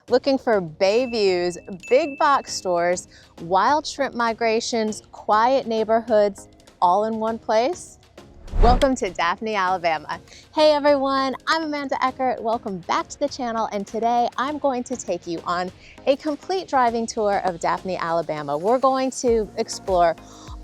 Looking for bay views, big box stores, wild shrimp migrations, quiet neighborhoods, all in one place? Welcome to Daphne, Alabama. Hey everyone, I'm Amanda Eckart. Welcome back to the channel, and today I'm going to take you on a complete driving tour of Daphne, Alabama. We're going to explore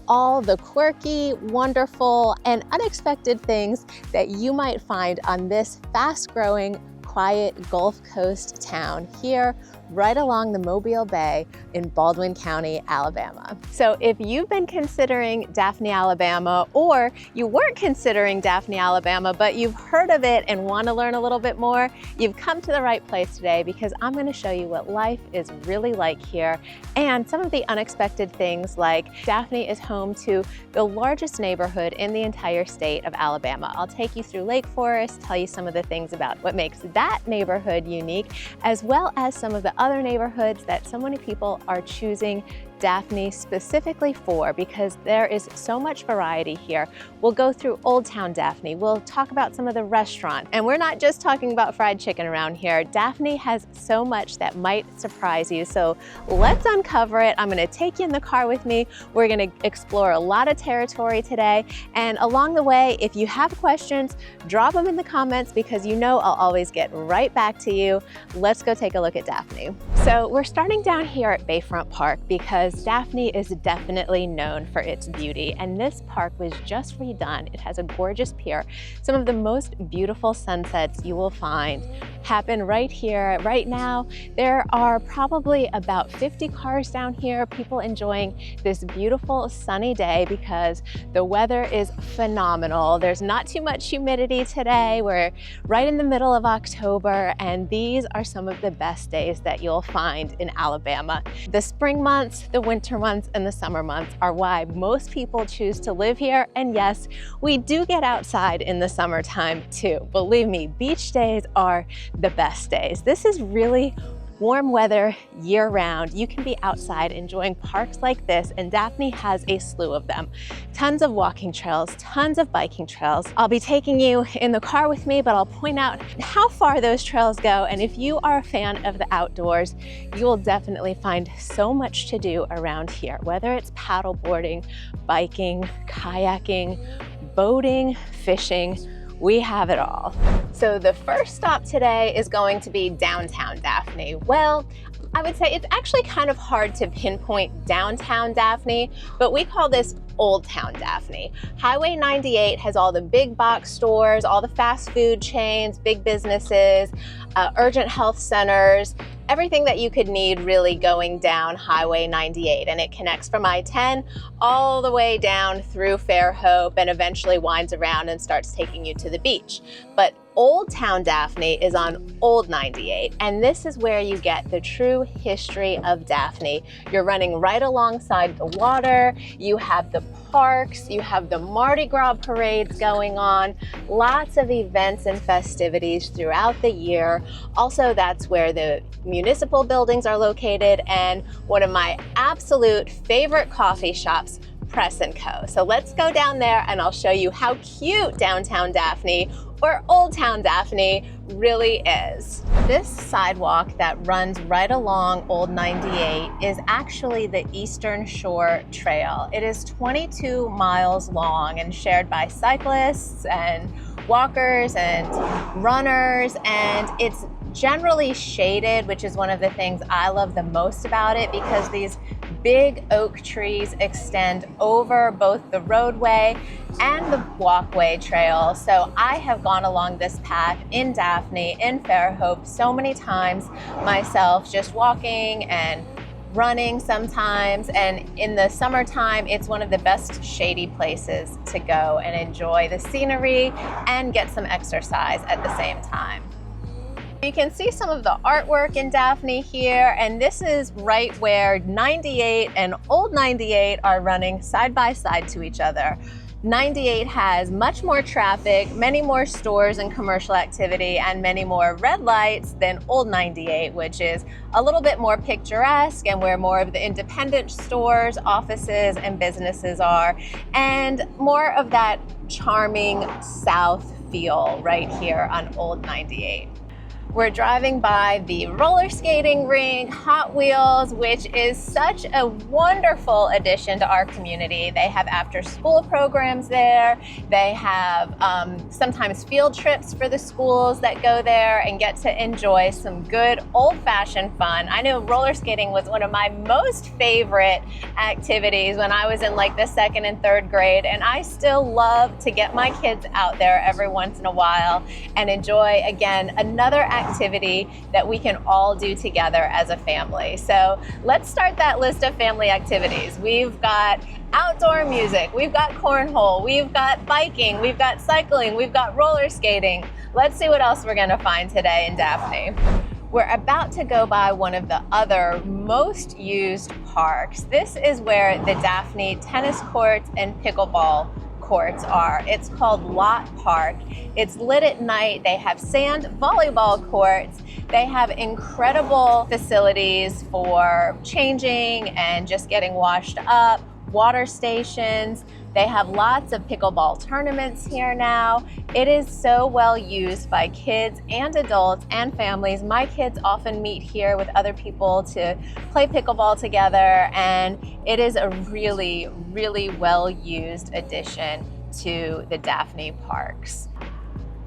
all the quirky, wonderful, and unexpected things that you might find on this fast-growing, quiet Gulf Coast town here right along the Mobile Bay in Baldwin County, Alabama. So if you've been considering Daphne, Alabama, or you weren't considering Daphne, Alabama, but you've heard of it and want to learn a little bit more, you've come to the right place today, because I'm going to show you what life is really like here and some of the unexpected things, like Daphne is home to the largest neighborhood in the entire state of Alabama. I'll take you through Lake Forest, tell you some of the things about what makes that neighborhood unique, as well as some of the other neighborhoods that so many people are choosing Daphne specifically for, because there is so much variety here. We'll go through Old Town Daphne. We'll talk about some of the restaurants, and we're not just talking about fried chicken around here. Daphne has so much that might surprise you, so let's uncover it. I'm going to take you in the car with me. We're going to explore a lot of territory today, and along the way, if you have questions, drop them in the comments, because you know I'll always get right back to you. Let's go take a look at Daphne. So we're starting down here at Bayfront Park because Daphne is definitely known for its beauty, and this park was just redone. It has a gorgeous pier. Some of the most beautiful sunsets you will find happen right here. Right now, there are probably about 50 cars down here, people enjoying this beautiful sunny day because the weather is phenomenal. There's not too much humidity today. We're right in the middle of October, and these are some of the best days that you'll find in Alabama. The spring months, the winter months, and the summer months are why most people choose to live here. And yes, we do get outside in the summertime too. Believe me, beach days are the best days. This is really warm weather year-round. You can be outside enjoying parks like this, and Daphne has a slew of them. Tons of walking trails, tons of biking trails. I'll be taking you in the car with me, but I'll point out how far those trails go, and if you are a fan of the outdoors, you will definitely find so much to do around here, whether it's paddleboarding, biking, kayaking, boating, fishing. We have it all. So the first stop today is going to be downtown Daphne. Well, I would say it's actually kind of hard to pinpoint downtown Daphne, but we call this Old Town Daphne. Highway 98 has all the big box stores, all the fast food chains, big businesses, urgent health centers, everything that you could need really going down Highway 98. And it connects from I-10 all the way down through Fairhope and eventually winds around and starts taking you to the beach. But Old Town Daphne is on Old 98, and this is where you get the true history of Daphne. You're running right alongside the water, you have the parks, you have the Mardi Gras parades going on, lots of events and festivities throughout the year. Also, that's where the municipal buildings are located, and one of my absolute favorite coffee shops, Press & Co. So let's go down there and I'll show you how cute downtown Daphne, or Old Town Daphne, really is. This sidewalk that runs right along Old 98 is actually the Eastern Shore Trail. It is 22 miles long and shared by cyclists and walkers and runners, and it's generally shaded, which is one of the things I love the most about it, because these big oak trees extend over both the roadway and the walkway trail. So I have gone along this path in Daphne, in Fairhope, so many times myself, just walking and running sometimes, and in the summertime it's one of the best shady places to go and enjoy the scenery and get some exercise at the same time. You can see some of the artwork in Daphne here, and this is right where 98 and Old 98 are running side by side to each other. 98 has much more traffic, many more stores and commercial activity, and many more red lights than Old 98, which is a little bit more picturesque and where more of the independent stores, offices, and businesses are, and more of that charming South feel right here on Old 98. We're driving by the roller skating rink, Hot Wheels, which is such a wonderful addition to our community. They have after-school programs there. They have sometimes field trips for the schools that go there and get to enjoy some good old-fashioned fun. I know roller skating was one of my most favorite activities when I was in like the 2nd and 3rd grade, and I still love to get my kids out there every once in a while and enjoy, again, another activity that we can all do together as a family. So let's start that list of family activities. We've got outdoor music, we've got cornhole, we've got biking, we've got cycling, we've got roller skating. Let's see what else we're gonna find today in Daphne. We're about to go by one of the other most used parks. This is where the Daphne tennis courts and pickleball courts are. It's called Lot Park. It's lit at night. They have sand volleyball courts. They have incredible facilities for changing and just getting washed up, water stations. They have lots of pickleball tournaments here now. It is so well used by kids and adults and families. My kids often meet here with other people to play pickleball together, and it is a really, really well used addition to the Daphne parks.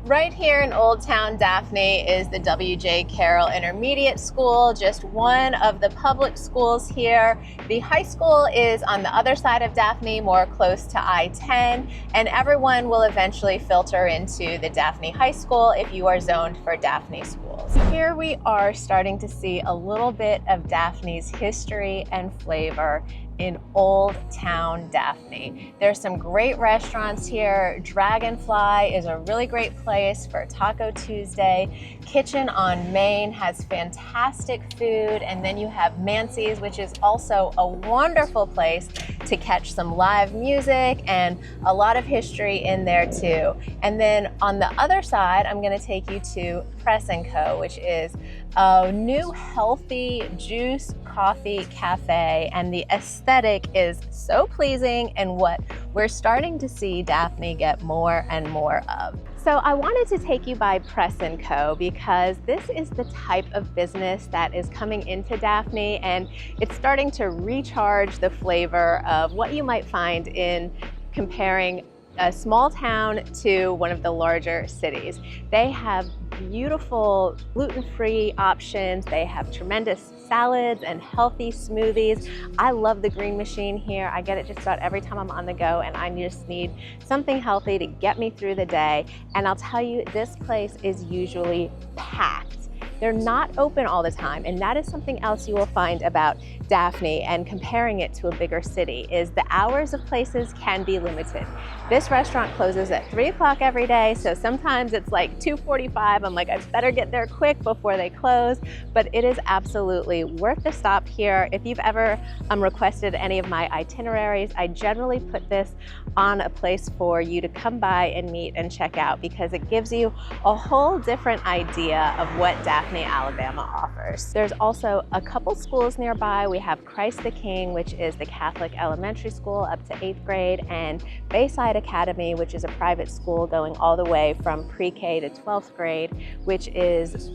Right here in Old Town Daphne is the W.J. Carroll Intermediate School, just one of the public schools here. The high school is on the other side of Daphne, more close to I-10, and everyone will eventually filter into the Daphne High School if you are zoned for Daphne schools. Here we are starting to see a little bit of Daphne's history and flavor in Old Town Daphne. There's some great restaurants here. Dragonfly is a really great place for Taco Tuesday. Kitchen on Main has fantastic food, and then you have Mancy's, which is also a wonderful place to catch some live music and a lot of history in there too. And then on the other side, I'm gonna take you to Press & Co., which is a new healthy juice coffee cafe, and the aesthetic is so pleasing and what we're starting to see Daphne get more and more of. So I wanted to take you by Press & Co. because this is the type of business that is coming into Daphne, and it's starting to recharge the flavor of what you might find in comparing a small town to one of the larger cities. They have beautiful gluten-free options. They have tremendous salads and healthy smoothies. I love the green machine here. I get it just about every time I'm on the go, and I just need something healthy to get me through the day. And I'll tell you, this place is usually packed. They're not open all the time, and that is something else you will find about Daphne and comparing it to a bigger city is the hours of places can be limited. This restaurant closes at 3 o'clock every day, so sometimes it's like 2:45. I'm like, I better get there quick before they close, but it is absolutely worth the stop here. If you've ever requested any of my itineraries, I generally put this on a place for you to come by and meet and check out because it gives you a whole different idea of what Daphne, Alabama offers. There's also a couple schools nearby. We have Christ the King, which is the Catholic elementary school up to 8th grade, and Bayside Academy, which is a private school going all the way from pre-K to 12th grade, which is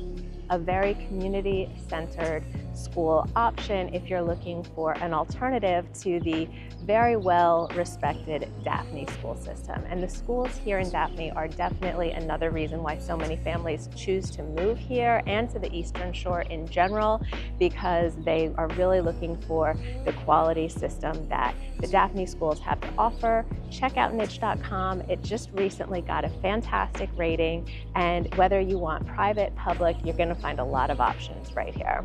a very community-centered school option if you're looking for an alternative to the very well-respected Daphne school system. And the schools here in Daphne are definitely another reason why so many families choose to move here and to the Eastern Shore in general, because they are really looking for the quality system that the Daphne schools have to offer. Check out niche.com. It just recently got a fantastic rating, and whether you want private, public, you're going to find a lot of options right here.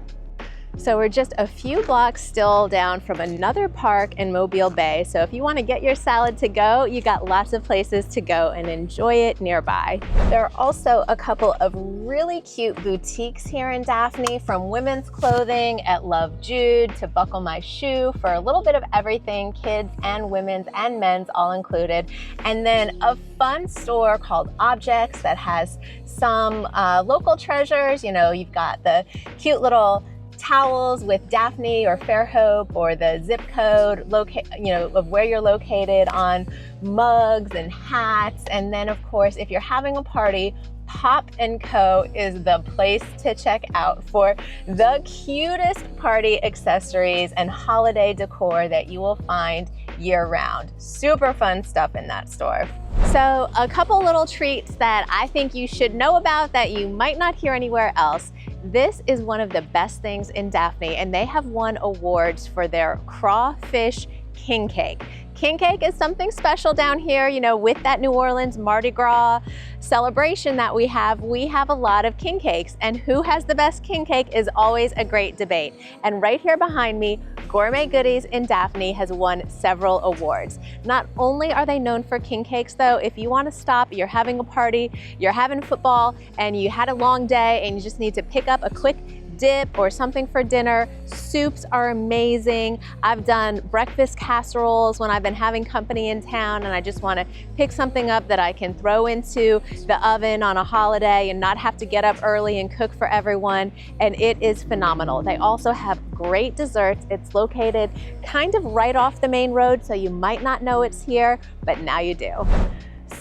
So we're just a few blocks still down from another park in Mobile Bay. So if you want to get your salad to go, you got lots of places to go and enjoy it nearby. There are also a couple of really cute boutiques here in Daphne, from women's clothing at Love Jude to Buckle My Shoe, for a little bit of everything, kids and women's and men's all included. And then a fun store called Objects that has some local treasures. You know, you've got the cute little towels with Daphne or Fairhope or the zip code of where you're located on mugs and hats. And then of course, if you're having a party, Pop & Co is the place to check out for the cutest party accessories and holiday decor that you will find year-round. Super fun stuff in that store. So a couple little treats that I think you should know about that you might not hear anywhere else. This is one of the best things in Daphne, and they have won awards for their crawfish king cake. King cake is something special down here, you know, with that New Orleans Mardi Gras celebration that we have a lot of king cakes, and who has the best king cake is always a great debate. And right here behind me, Gourmet Goodies in Daphne has won several awards. Not only are they known for king cakes though, if you want to stop, you're having a party, you're having football, and you had a long day and you just need to pick up a quick dip or something for dinner, soups are amazing. I've done breakfast casseroles when I've been having company in town and I just want to pick something up that I can throw into the oven on a holiday and not have to get up early and cook for everyone, and it is phenomenal. They also have great desserts. It's located kind of right off the main road, so you might not know it's here, but now you do.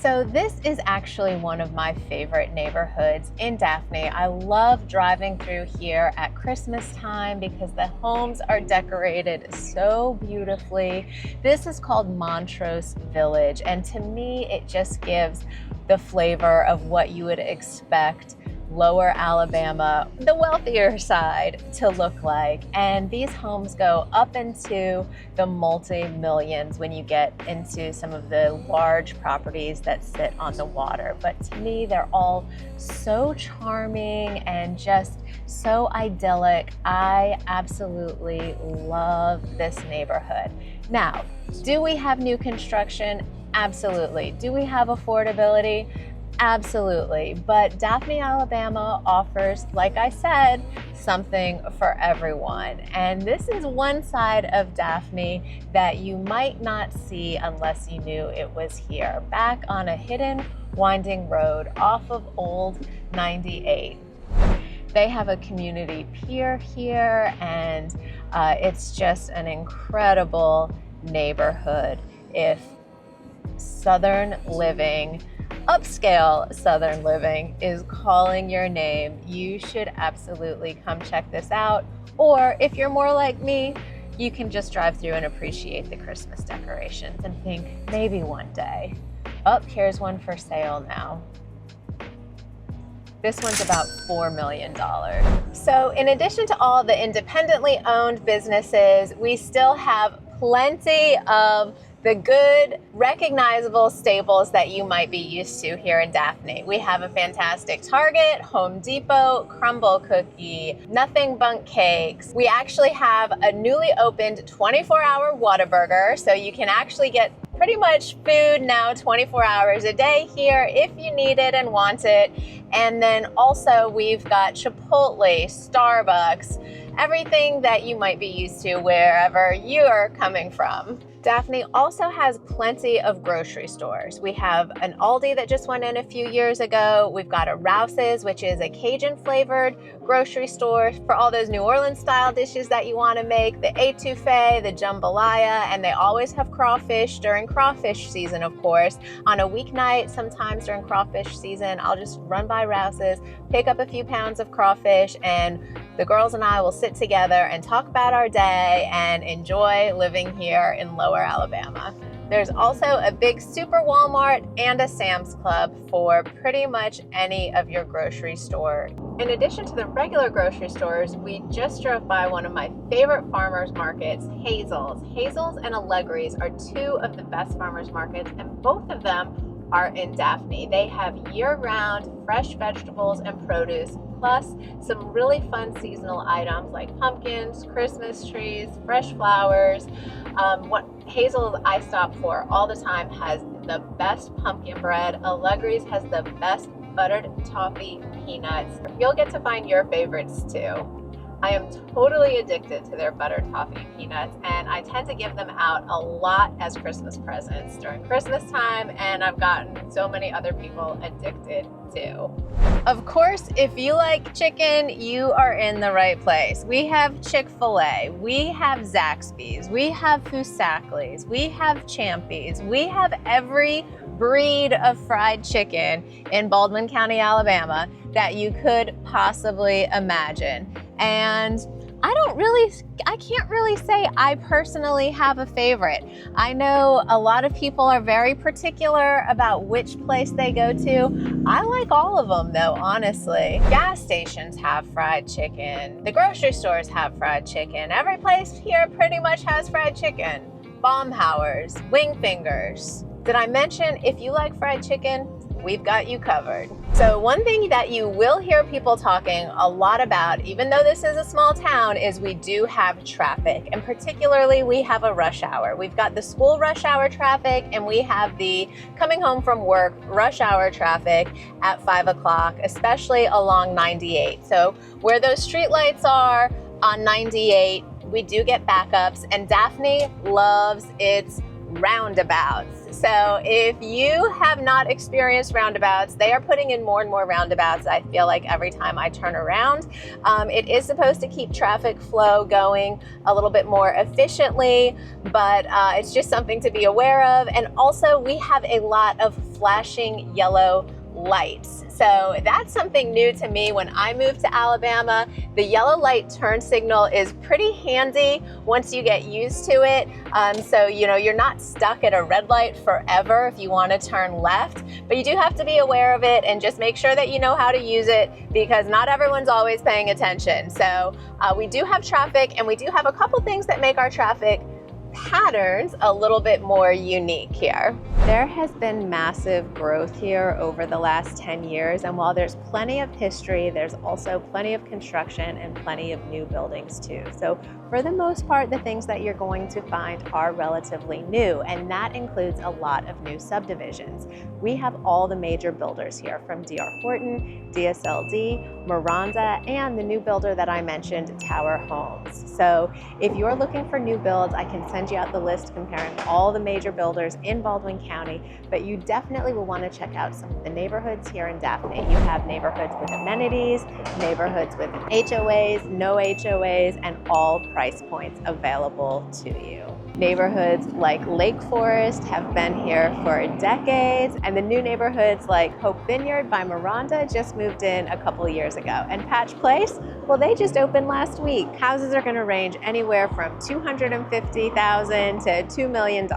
So this is actually one of my favorite neighborhoods in Daphne. I love driving through here at Christmas time because the homes are decorated so beautifully. This is called Montrose Village, and to me it just gives the flavor of what you would expect Lower Alabama, the wealthier side, to look like. And these homes go up into the multi-millions when you get into some of the large properties that sit on the water. But to me, they're all so charming and just so idyllic. I absolutely love this neighborhood. Now, do we have new construction? Absolutely. Do we have affordability? Absolutely, but Daphne, Alabama offers, like I said, something for everyone. And this is one side of Daphne that you might not see unless you knew it was here, back on a hidden winding road off of Old 98. They have a community pier here, and it's just an incredible neighborhood. If Southern living, upscale Southern living is calling your name, you should absolutely come check this out. Or if you're more like me, you can just drive through and appreciate the Christmas decorations and think maybe one day. Oh, here's one for sale now. This one's about $4 million. So in addition to all the independently owned businesses, we still have plenty of the good, recognizable staples that you might be used to here in Daphne. We have a fantastic Target, Home Depot, Crumble Cookie, Nothing Bundt Cakes. We actually have a newly opened 24-hour Whataburger, so you can actually get pretty much food now 24 hours a day here if you need it and want it. And then also we've got Chipotle, Starbucks, everything that you might be used to wherever you are coming from. Daphne also has plenty of grocery stores. We have an Aldi that just went in a few years ago. We've got a Rouse's, which is a Cajun flavored grocery store for all those New Orleans style dishes that you want to make, the etouffee, the jambalaya, and they always have crawfish during crawfish season, of course. On a weeknight, sometimes during crawfish season, I'll just run by Rouse's, pick up a few pounds of crawfish, and the girls and I will sit together and talk about our day and enjoy living here in Lower Alabama. There's also a big super Walmart and a Sam's Club for pretty much any of your grocery store. In addition to the regular grocery stores, we just drove by one of my favorite farmers markets, Hazel's. Hazel's and Allegri's are two of the best farmers markets, and both of them are in Daphne. They have year-round fresh vegetables and produce, plus some really fun seasonal items like pumpkins, Christmas trees, fresh flowers. What Hazel's I stop for all the time has the best pumpkin bread. Allegri's has the best buttered toffee peanuts. You'll get to find your favorites too. I am totally addicted to their buttered toffee peanuts, and I tend to give them out a lot as Christmas presents during Christmas time, and I've gotten so many other people addicted too. Of course, if you like chicken, you are in the right place. We have Chick-fil-A, we have Zaxby's, we have Foosackly's, we have Champy's, we have every breed of fried chicken in Baldwin County, Alabama that you could possibly imagine. And I can't really say I personally have a favorite. I know a lot of people are very particular about which place they go to. I like all of them though, honestly. Gas stations have fried chicken. The grocery stores have fried chicken. Every place here pretty much has fried chicken. Baumhauer's, wing fingers. Did I mention if you like fried chicken, we've got you covered. So one thing that you will hear people talking a lot about, even though this is a small town, is we do have traffic, and particularly we have a rush hour. We've got the school rush hour traffic, and we have the coming home from work rush hour traffic at 5 o'clock, especially along 98. So where those street lights are on 98, we do get backups, and Daphne loves its roundabouts. So if you have not experienced roundabouts, they are putting in more and more roundabouts, I feel like, every time I turn around. It is supposed to keep traffic flow going a little bit more efficiently, but it's just something to be aware of. And also we have a lot of flashing yellow lights. So that's something new to me when I moved to Alabama. The yellow light turn signal is pretty handy once you get used to it. So, you know, you're not stuck at a red light forever if you want to turn left, but you do have to be aware of it and just make sure that you know how to use it, because not everyone's always paying attention. So we do have traffic, and we do have a couple things that make our traffic patterns a little bit more unique here. There has been massive growth here over the last 10 years, and while there's plenty of history, there's also plenty of construction and plenty of new buildings too. So for the most part, the things that you're going to find are relatively new, and that includes a lot of new subdivisions. We have all the major builders here, from D.R. Horton, DSLD, Miranda, and the new builder that I mentioned, Tower Homes. So if you're looking for new builds, I can send you out the list comparing all the major builders in Baldwin County, but you definitely will want to check out some of the neighborhoods here in Daphne. You have neighborhoods with amenities, neighborhoods with HOAs, no HOAs, and all price points available to you. Neighborhoods like Lake Forest have been here for decades, and the new neighborhoods like Hope Vineyard by Miranda just moved in a couple years ago. And Patch Place, well, they just opened last week. Houses are going to range anywhere from $250,000 to $2 million,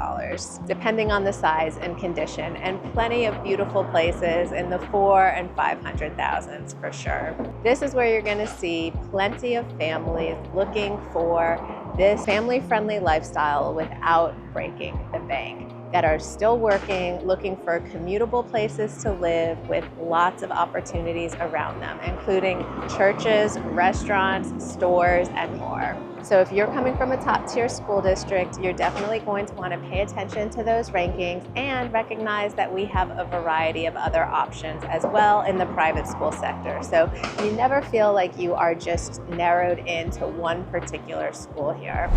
depending on the size and condition, and plenty of beautiful places in the $400,000 and $500,000s for sure. This is where you're going to see plenty of families looking for this family-friendly lifestyle without breaking the bank, that are still working, looking for commutable places to live with lots of opportunities around them, including churches, restaurants, stores, and more. So if you're coming from a top-tier school district, you're definitely going to want to pay attention to those rankings and recognize that we have a variety of other options as well in the private school sector. So you never feel like you are just narrowed into one particular school here.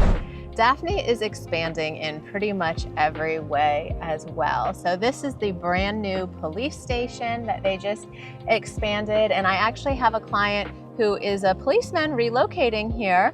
Daphne is expanding in pretty much every way as well. So this is the brand new police station that they just expanded, and I actually have a client who is a policeman relocating here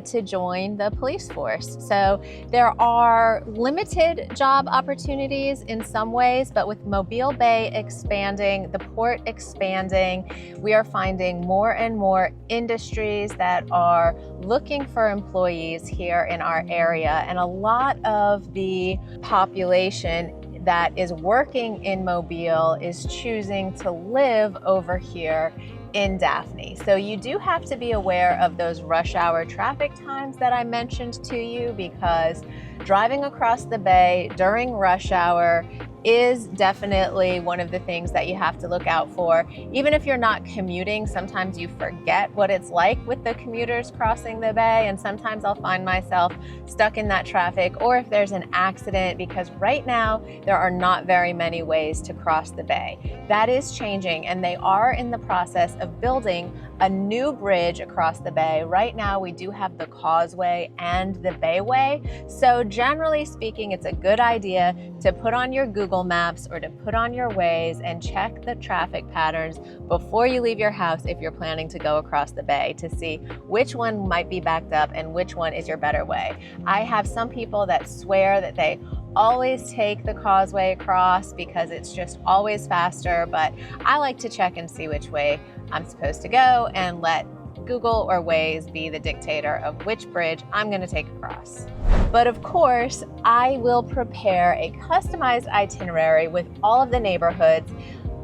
to join the police force. So there are limited job opportunities in some ways, but with Mobile Bay expanding, the port expanding, we are finding more and more industries that are looking for employees here in our area, and a lot of the population that is working in Mobile is choosing to live over here in Daphne. So you do have to be aware of those rush hour traffic times that I mentioned to you, because driving across the bay during rush hour is definitely one of the things that you have to look out for. Even if you're not commuting, sometimes you forget what it's like with the commuters crossing the bay, and sometimes I'll find myself stuck in that traffic, or if there's an accident, because right now there are not very many ways to cross the bay. That is changing, and they are in the process of building a new bridge across the bay. Right now we do have the Causeway and the Bayway, so generally speaking, it's a good idea to put on your Google Maps or to put on your Waze and check the traffic patterns before you leave your house if you're planning to go across the bay, to see which one might be backed up and which one is your better way. I have some people that swear that they always take the causeway across because it's just always faster, but I like to check and see which way I'm supposed to go and let Google or Waze be the dictator of which bridge I'm going to take across. But of course, I will prepare a customized itinerary with all of the neighborhoods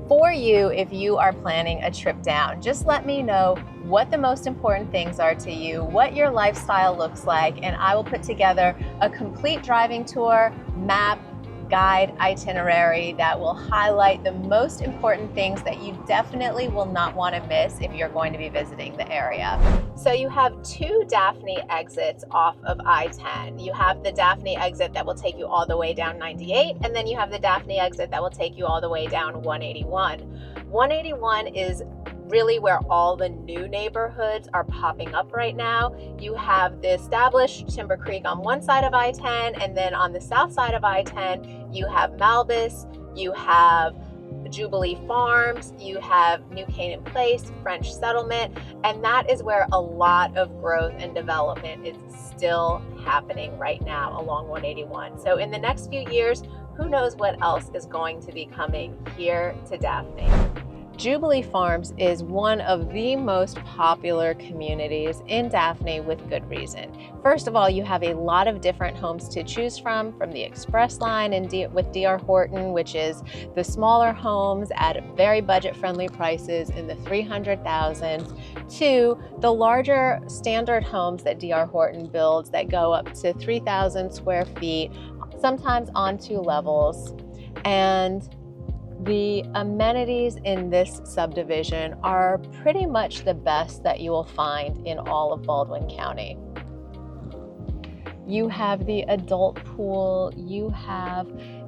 for you if you are planning a trip down. Just let me know what the most important things are to you, what your lifestyle looks like, and I will put together a complete driving tour, map, guide, itinerary that will highlight the most important things that you definitely will not want to miss if you're going to be visiting the area. So you have two Daphne exits off of I-10. You have the Daphne exit that will take you all the way down 98, and then you have the Daphne exit that will take you all the way down 181. 181 is really where all the new neighborhoods are popping up right now. You have the established Timber Creek on one side of I-10, and then on the south side of I-10, you have Malbus, you have Jubilee Farms, you have New Canaan Place, French Settlement, and that is where a lot of growth and development is still happening right now along 181. So in the next few years, who knows what else is going to be coming here to Daphne. Jubilee Farms is one of the most popular communities in Daphne with good reason. First of all, you have a lot of different homes to choose from the Express line and with D.R. Horton, which is the smaller homes at very budget-friendly prices in the 300,000s, to the larger standard homes that D.R. Horton builds that go up to 3,000 square feet, sometimes on 2 levels. And the amenities in this subdivision are pretty much the best that you will find in all of Baldwin County. You have the adult pool, you have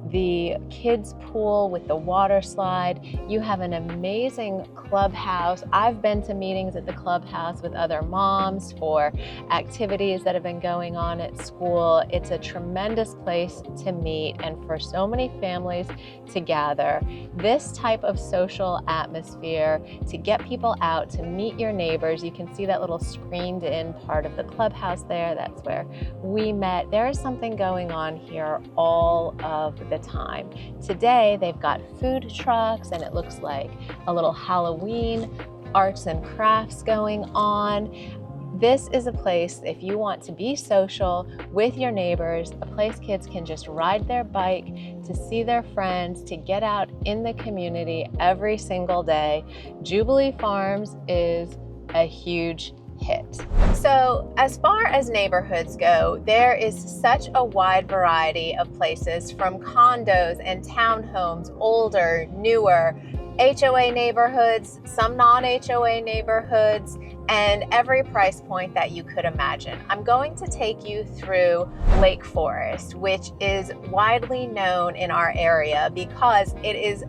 the kids pool with the water slide, you have an amazing clubhouse. I've been to meetings at the clubhouse with other moms for activities that have been going on at school. It's a tremendous place to meet and for so many families to gather. This type of social atmosphere to get people out, to meet your neighbors. You can see that little screened in part of the clubhouse there. That's where we met. There is something going on here all of the time. Today, they've got food trucks and it looks like a little Halloween arts and crafts going on. This is a place, if you want to be social with your neighbors, a place kids can just ride their bike, to see their friends, to get out in the community every single day. Jubilee Farms is a huge hit. So as far as neighborhoods go, there is such a wide variety of places, from condos and townhomes, older, newer, HOA neighborhoods, some non-HOA neighborhoods, and every price point that you could imagine. I'm going to take you through Lake Forest, which is widely known in our area because it is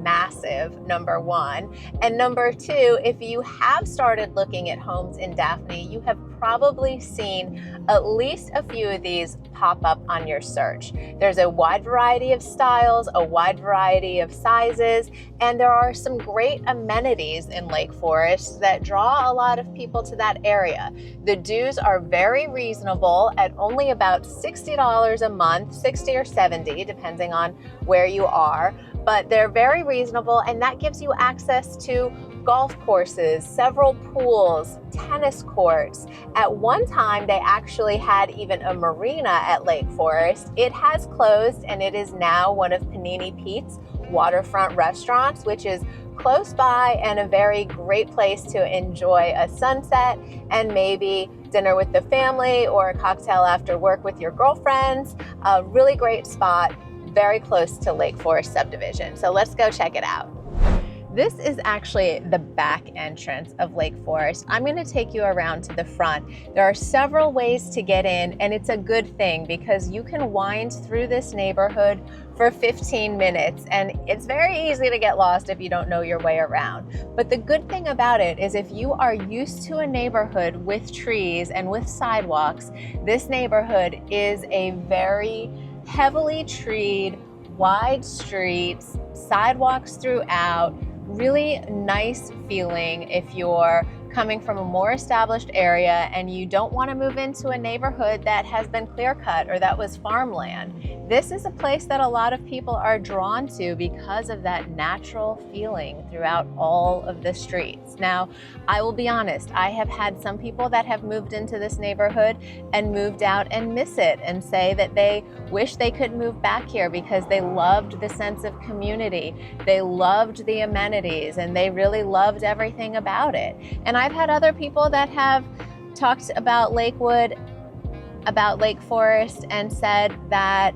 massive, number one. And number two, if you have started looking at homes in Daphne, you have probably seen at least a few of these pop up on your search. There's a wide variety of styles, a wide variety of sizes, and there are some great amenities in Lake Forest that draw a lot of people to that area. The dues are very reasonable at only about $60 a month, 60 or 70, depending on where you are. But they're very reasonable, and that gives you access to golf courses, several pools, tennis courts. At one time, they actually had even a marina at Lake Forest. It has closed, and it is now one of Panini Pete's waterfront restaurants, which is close by and a very great place to enjoy a sunset and maybe dinner with the family or a cocktail after work with your girlfriends. A really great spot, very close to Lake Forest subdivision. So let's go check it out. This is actually the back entrance of Lake Forest. I'm going to take you around to the front. There are several ways to get in, and it's a good thing because you can wind through this neighborhood for 15 minutes, and it's very easy to get lost if you don't know your way around. But the good thing about it is if you are used to a neighborhood with trees and with sidewalks, this neighborhood is a very heavily treed, wide streets, sidewalks throughout, really nice feeling if you're coming from a more established area and you don't want to move into a neighborhood that has been clear cut or that was farmland, this is a place that a lot of people are drawn to because of that natural feeling throughout all of the streets. Now, I will be honest, I have had some people that have moved into this neighborhood and moved out and miss it and say that they wish they could move back here because they loved the sense of community, they loved the amenities, and they really loved everything about it. And I've had other people that have talked about Lakewood, about Lake Forest, and said that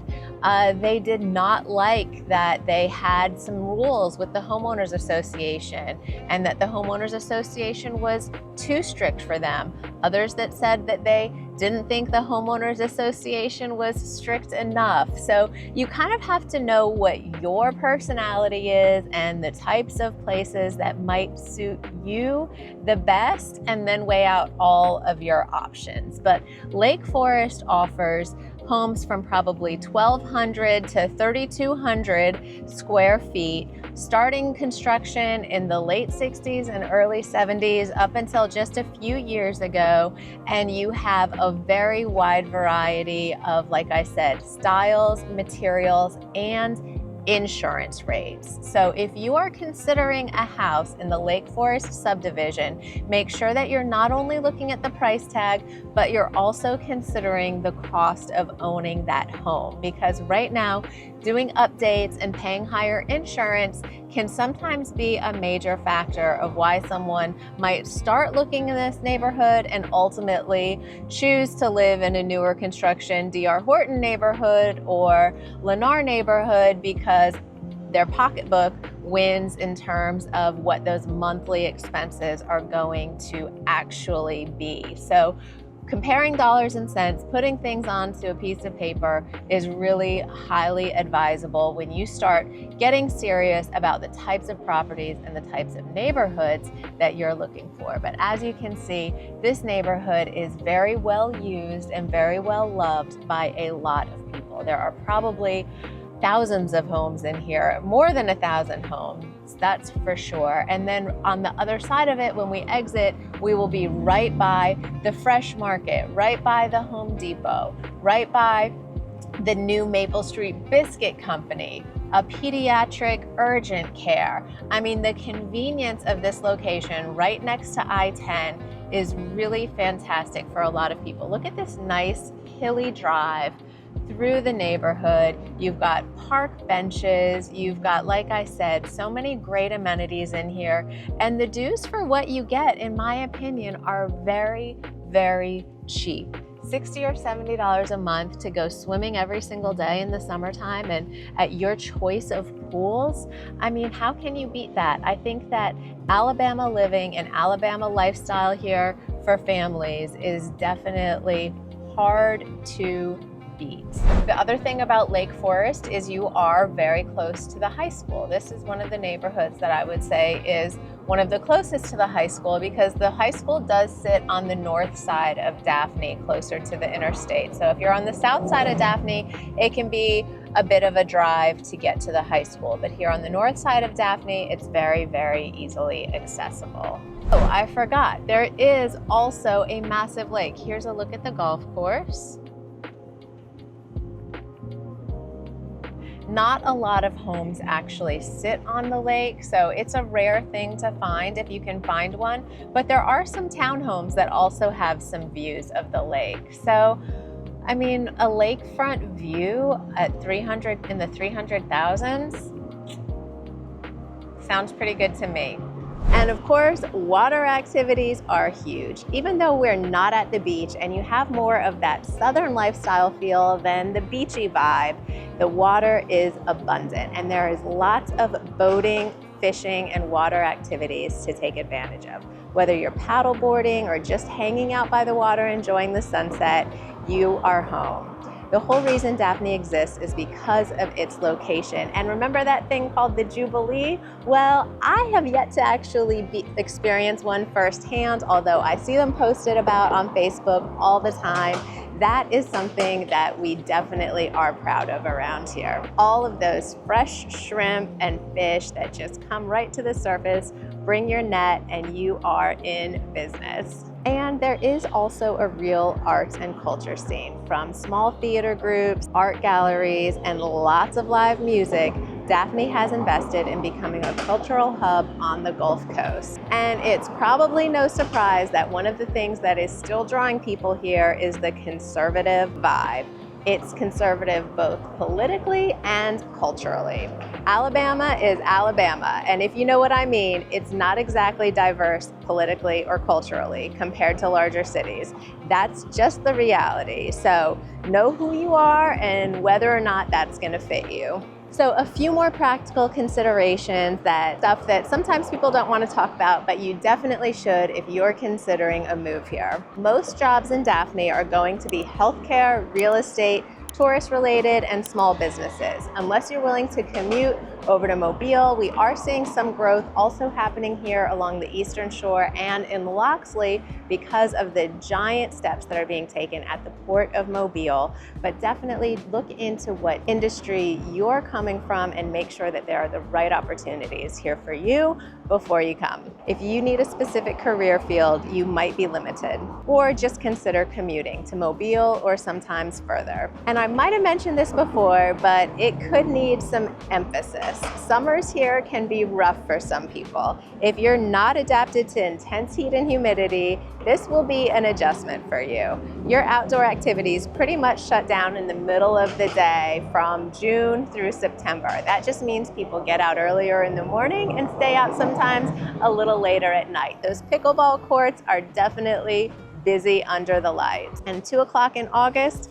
they did not like that they had some rules with the homeowners association and that the homeowners association was too strict for them. Others that said that they didn't think the homeowners association was strict enough. So you kind of have to know what your personality is and the types of places that might suit you the best, and then weigh out all of your options. But Lake Forest offers homes from probably 1,200 to 3,200 square feet, starting construction in the late 60s and early 70s up until just a few years ago. And you have a very wide variety of, like I said, styles, materials, and insurance rates. So if you are considering a house in the Lake Forest subdivision, make sure that you're not only looking at the price tag, but you're also considering the cost of owning that home. Because right now, doing updates and paying higher insurance can sometimes be a major factor of why someone might start looking in this neighborhood and ultimately choose to live in a newer construction D.R. Horton neighborhood or Lennar neighborhood because their pocketbook wins in terms of what those monthly expenses are going to actually be. So comparing dollars and cents, putting things onto a piece of paper is really highly advisable when you start getting serious about the types of properties and the types of neighborhoods that you're looking for. But as you can see, this neighborhood is very well used and very well loved by a lot of people. There are probably thousands of homes in here, more than 1,000 homes, that's for sure. And then on the other side of it, when we exit, we will be right by the Fresh Market, right by the Home Depot, right by the new Maple Street Biscuit Company, a pediatric urgent care. I mean, the convenience of this location right next to I-10 is really fantastic for a lot of people. Look at this nice hilly drive through the neighborhood. You've got park benches, you've got, like I said, so many great amenities in here, and the dues for what you get, in my opinion, are very, very cheap. $60 or $70 a month to go swimming every single day in the summertime and at your choice of pools. I mean, how can you beat that? I think that Alabama living and Alabama lifestyle here for families is definitely hard to beat. The other thing about Lake Forest is you are very close to the high school. This is one of the neighborhoods that I would say is one of the closest to the high school because the high school does sit on the north side of Daphne, closer to the interstate. So if you're on the south side of Daphne, it can be a bit of a drive to get to the high school. But here on the north side of Daphne, it's very, very easily accessible. Oh, I forgot, there is also a massive lake. Here's a look at the golf course. Not a lot of homes actually sit on the lake, so it's a rare thing to find if you can find one, but there are some townhomes that also have some views of the lake. So, I mean, a lakefront view at 300 in the 300,000s sounds pretty good to me. And of course, water activities are huge. Even though we're not at the beach and you have more of that southern lifestyle feel than the beachy vibe, the water is abundant and there is lots of boating, fishing, and water activities to take advantage of. Whether you're paddle boarding or just hanging out by the water enjoying the sunset, you are home. The whole reason Daphne exists is because of its location. And remember that thing called the Jubilee? Well, I have yet to actually experience one firsthand, although I see them posted about on Facebook all the time. That is something that we definitely are proud of around here. All of those fresh shrimp and fish that just come right to the surface, bring your net and you are in business. And there is also a real arts and culture scene, from small theater groups, art galleries, and lots of live music. Daphne has invested in becoming a cultural hub on the Gulf Coast. And it's probably no surprise that one of the things that is still drawing people here is the conservative vibe. It's conservative both politically and culturally. Alabama is Alabama, and if you know what I mean, it's not exactly diverse politically or culturally compared to larger cities. That's just the reality. So know who you are and whether or not that's going to fit you. So a few more practical considerations, stuff that sometimes people don't want to talk about, but you definitely should if you're considering a move here. Most jobs in Daphne are going to be healthcare, real estate, tourist related, and small businesses. Unless you're willing to commute over to Mobile, we are seeing some growth also happening here along the Eastern Shore and in Loxley because of the giant steps that are being taken at the Port of Mobile. But definitely look into what industry you're coming from and make sure that there are the right opportunities here for you before you come. If you need a specific career field, you might be limited, or just consider commuting to Mobile or sometimes further. And I might have mentioned this before, but it could need some emphasis. Summers here can be rough for some people. If you're not adapted to intense heat and humidity, this will be an adjustment for you. Your outdoor activities pretty much shut down in the middle of the day from June through September. That just means people get out earlier in the morning and stay out sometimes a little later at night. Those pickleball courts are definitely busy under the lights. And 2 o'clock in August,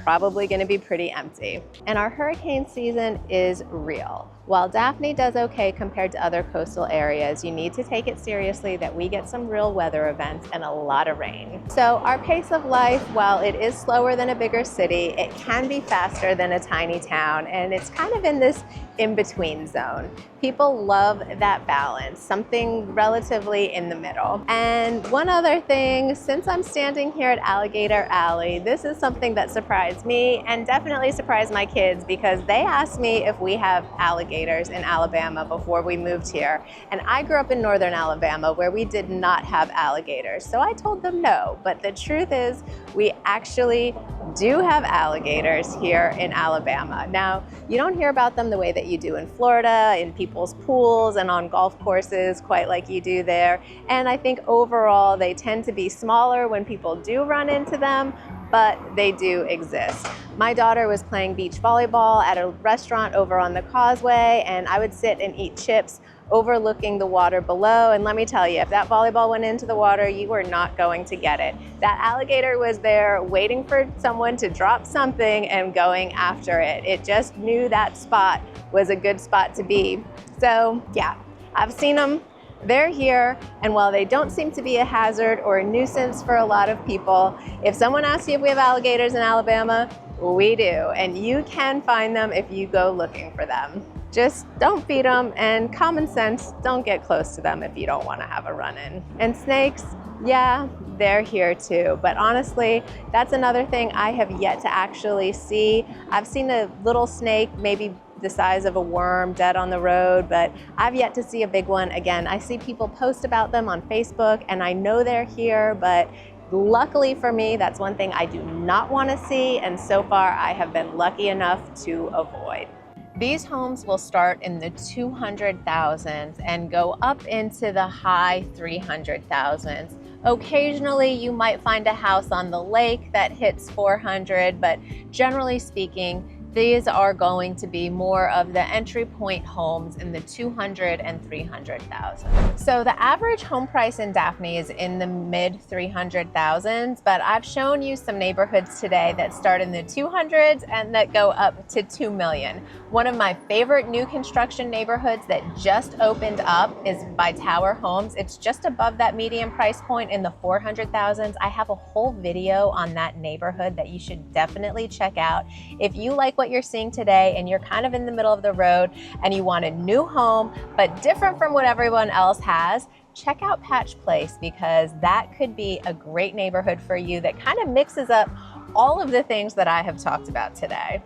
probably going to be pretty empty. And our hurricane season is real. While Daphne does okay compared to other coastal areas, you need to take it seriously that we get some real weather events and a lot of rain. So our pace of life, while it is slower than a bigger city, it can be faster than a tiny town, and it's kind of in this in-between zone. People love that balance, something relatively in the middle. And one other thing, since I'm standing here at Alligator Alley, this is something that surprised me and definitely surprised my kids, because they asked me if we have alligators in Alabama before we moved here. And I grew up in northern Alabama where we did not have alligators. So I told them no, but the truth is we actually do have alligators here in Alabama. Now, you don't hear about them the way that you do in Florida, in people's pools and on golf courses, quite like you do there. And I think overall they tend to be smaller when people do run into them, but they do exist. My daughter was playing beach volleyball at a restaurant over on the causeway, and I would sit and eat chips overlooking the water below. And let me tell you, if that volleyball went into the water, you were not going to get it. That alligator was there waiting for someone to drop something and going after it. It just knew that spot was a good spot to be. So yeah, I've seen them. They're here, and while they don't seem to be a hazard or a nuisance for a lot of people, if someone asks you if we have alligators in Alabama, we do, and you can find them if you go looking for them. Just don't feed them, and common sense, don't get close to them if you don't want to have a run-in. And snakes, yeah, they're here too, but honestly, that's another thing I have yet to actually see. I've seen a little snake, maybe the size of a worm, dead on the road, but I've yet to see a big one. Again, I see people post about them on Facebook, and I know they're here, but luckily for me, that's one thing I do not want to see, and so far I have been lucky enough to avoid. These homes will start in the 200,000s and go up into the high 300,000s. Occasionally, you might find a house on the lake that hits 400, but generally speaking, these are going to be more of the entry point homes in the 200 and 300,000. So the average home price in Daphne is in the mid 300,000s, but I've shown you some neighborhoods today that start in the 200s and that go up to 2 million. One of my favorite new construction neighborhoods that just opened up is by Tower Homes. It's just above that median price point in the 400,000s. I have a whole video on that neighborhood that you should definitely check out. If you like what you're seeing today and you're kind of in the middle of the road and you want a new home but different from what everyone else has, check out Patch Place because that could be a great neighborhood for you that kind of mixes up all of the things that I have talked about today.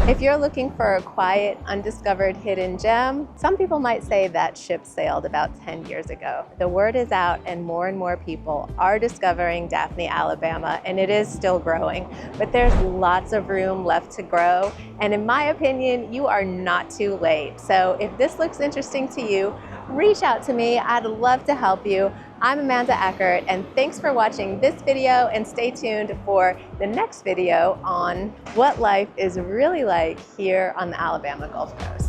If you're looking for a quiet, undiscovered hidden gem, some people might say that ship sailed about 10 years ago. The word is out and more people are discovering Daphne, Alabama, and it is still growing. But there's lots of room left to grow, and in my opinion, you are not too late. So if this looks interesting to you, reach out to me. I'd love to help you. I'm Amanda Eckart, and thanks for watching this video, and stay tuned for the next video on what life is really like here on the Alabama Gulf Coast.